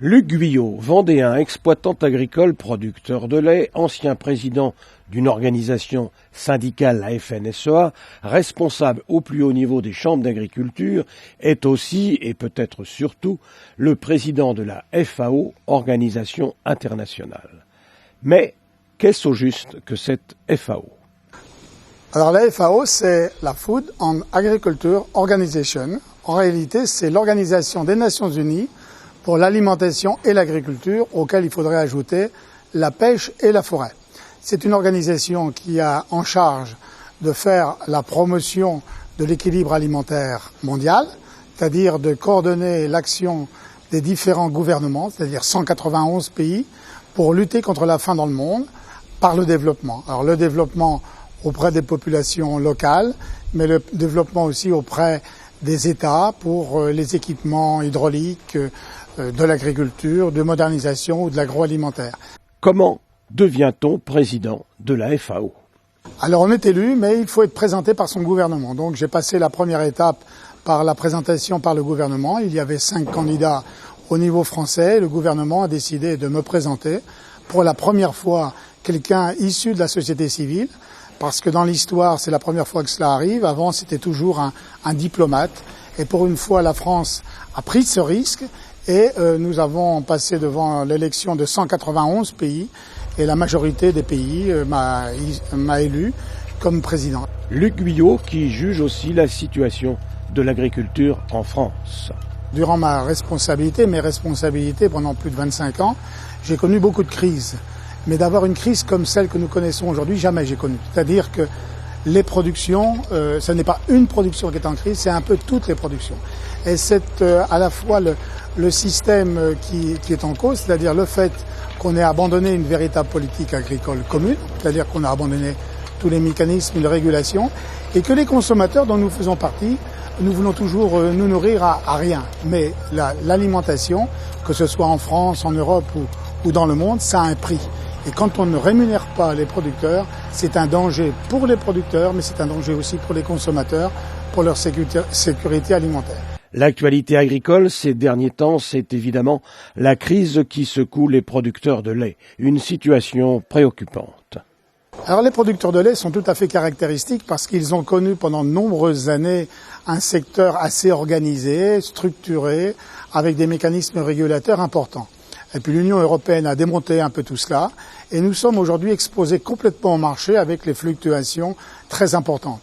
Luc Guyot, vendéen, exploitant agricole, producteur de lait, ancien président d'une organisation syndicale, la FNSEA, responsable au plus haut niveau des chambres d'agriculture, est aussi, et peut-être surtout, le président de la FAO, organisation internationale. Mais qu'est-ce au juste que cette FAO ? Alors la FAO, c'est la Food and Agriculture Organization. En réalité, c'est l'Organisation des Nations Unies pour l'alimentation et l'agriculture, auquel il faudrait ajouter la pêche et la forêt. C'est une organisation qui a en charge de faire la promotion de l'équilibre alimentaire mondial, c'est-à-dire de coordonner l'action des différents gouvernements, c'est-à-dire 191 pays, pour lutter contre la faim dans le monde par le développement. Alors le développement auprès des populations locales, mais le développement aussi auprès des États pour les équipements hydrauliques, de l'agriculture, de modernisation ou de l'agroalimentaire. Comment devient-on président de la FAO ? Alors on est élu, mais il faut être présenté par son gouvernement. Donc j'ai passé la première étape par la présentation par le gouvernement. Il y avait 5 candidats au niveau français. Le gouvernement a décidé de me présenter. Pour la première fois, quelqu'un issu de la société civile, parce que dans l'histoire, c'est la première fois que cela arrive. Avant, c'était toujours un diplomate. Et pour une fois, la France a pris ce risque. Et nous avons passé devant l'élection de 191 pays et la majorité des pays m'a élu comme président. Luc Guyot qui juge aussi la situation de l'agriculture en France. Durant mes responsabilités pendant plus de 25 ans, j'ai connu beaucoup de crises. Mais d'avoir une crise comme celle que nous connaissons aujourd'hui, jamais j'ai connu. C'est-à-dire que les productions, ce n'est pas une production qui est en crise, c'est un peu toutes les productions. Et c'est à la fois le système qui est en cause, c'est-à-dire le fait qu'on ait abandonné une véritable politique agricole commune, c'est-à-dire qu'on a abandonné tous les mécanismes de régulation, et que les consommateurs dont nous faisons partie, nous voulons toujours nous nourrir à rien. Mais l'alimentation, que ce soit en France, en Europe ou dans le monde, ça a un prix. Et quand on ne rémunère pas les producteurs, c'est un danger pour les producteurs, mais c'est un danger aussi pour les consommateurs, pour leur sécurité alimentaire. L'actualité agricole ces derniers temps, c'est évidemment la crise qui secoue les producteurs de lait. Une situation préoccupante. Alors les producteurs de lait sont tout à fait caractéristiques parce qu'ils ont connu pendant de nombreuses années un secteur assez organisé, structuré, avec des mécanismes régulateurs importants. Et puis l'Union européenne a démonté un peu tout cela et nous sommes aujourd'hui exposés complètement au marché avec les fluctuations très importantes.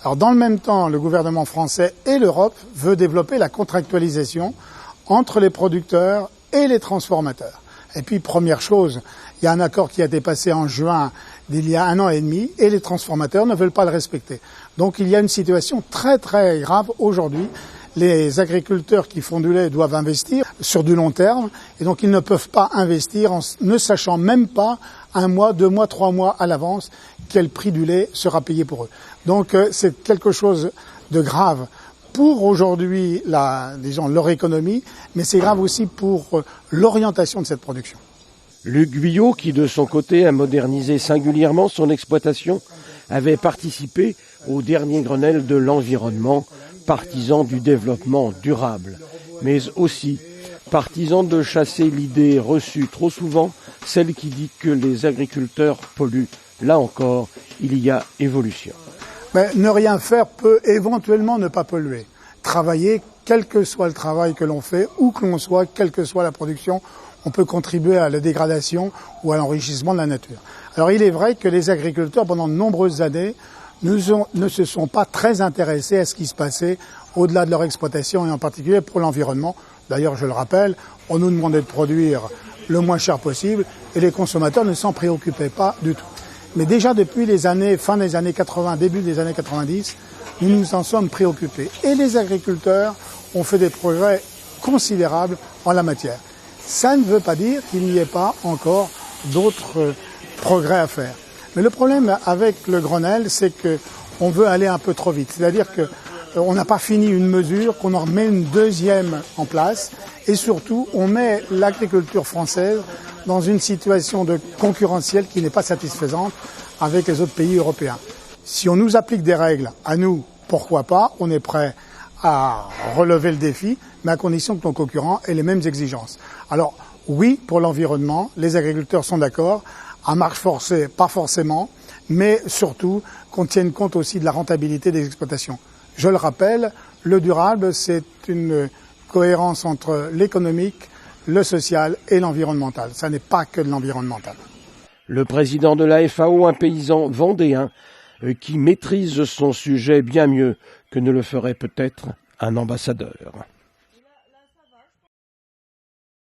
Alors dans le même temps, le gouvernement français et l'Europe veulent développer la contractualisation entre les producteurs et les transformateurs. Et puis première chose, il y a un accord qui a été passé en juin d'il y a 1 an et demi et les transformateurs ne veulent pas le respecter. Donc il y a une situation très très grave aujourd'hui. Les agriculteurs qui font du lait doivent investir sur du long terme et donc ils ne peuvent pas investir en ne sachant même pas 1 mois, 2 mois, 3 mois à l'avance quel prix du lait sera payé pour eux. Donc c'est quelque chose de grave pour aujourd'hui leur économie, mais c'est grave aussi pour l'orientation de cette production. Luc Guyot, qui de son côté a modernisé singulièrement son exploitation, avait participé au dernier Grenelle de l'environnement, partisan du développement durable, mais aussi partisan de chasser l'idée reçue trop souvent, celle qui dit que les agriculteurs polluent. Là encore, il y a évolution. Mais ne rien faire peut éventuellement ne pas polluer. Travailler, quel que soit le travail que l'on fait, où que l'on soit, quelle que soit la production, on peut contribuer à la dégradation ou à l'enrichissement de la nature. Alors il est vrai que les agriculteurs, pendant de nombreuses années, ne se sont pas très intéressés à ce qui se passait au-delà de leur exploitation et en particulier pour l'environnement. D'ailleurs, je le rappelle, on nous demandait de produire le moins cher possible et les consommateurs ne s'en préoccupaient pas du tout. Mais déjà depuis fin des années 80, début des années 90, nous nous en sommes préoccupés. Et les agriculteurs ont fait des progrès considérables en la matière. Ça ne veut pas dire qu'il n'y ait pas encore d'autres progrès à faire. Mais le problème avec le Grenelle, c'est qu'on veut aller un peu trop vite. C'est-à-dire qu'on n'a pas fini une mesure, qu'on en met une deuxième en place. Et surtout, on met l'agriculture française dans une situation de concurrentielle qui n'est pas satisfaisante avec les autres pays européens. Si on nous applique des règles à nous, pourquoi pas, on est prêt à relever le défi, mais à condition que nos concurrents aient les mêmes exigences. Alors oui, pour l'environnement, les agriculteurs sont d'accord, à marche forcée, pas forcément, mais surtout qu'on tienne compte aussi de la rentabilité des exploitations. Je le rappelle, le durable, c'est une cohérence entre l'économique, le social et l'environnemental. Ça n'est pas que de l'environnemental. Le président de la FAO, un paysan vendéen, qui maîtrise son sujet bien mieux que ne le ferait peut-être un ambassadeur.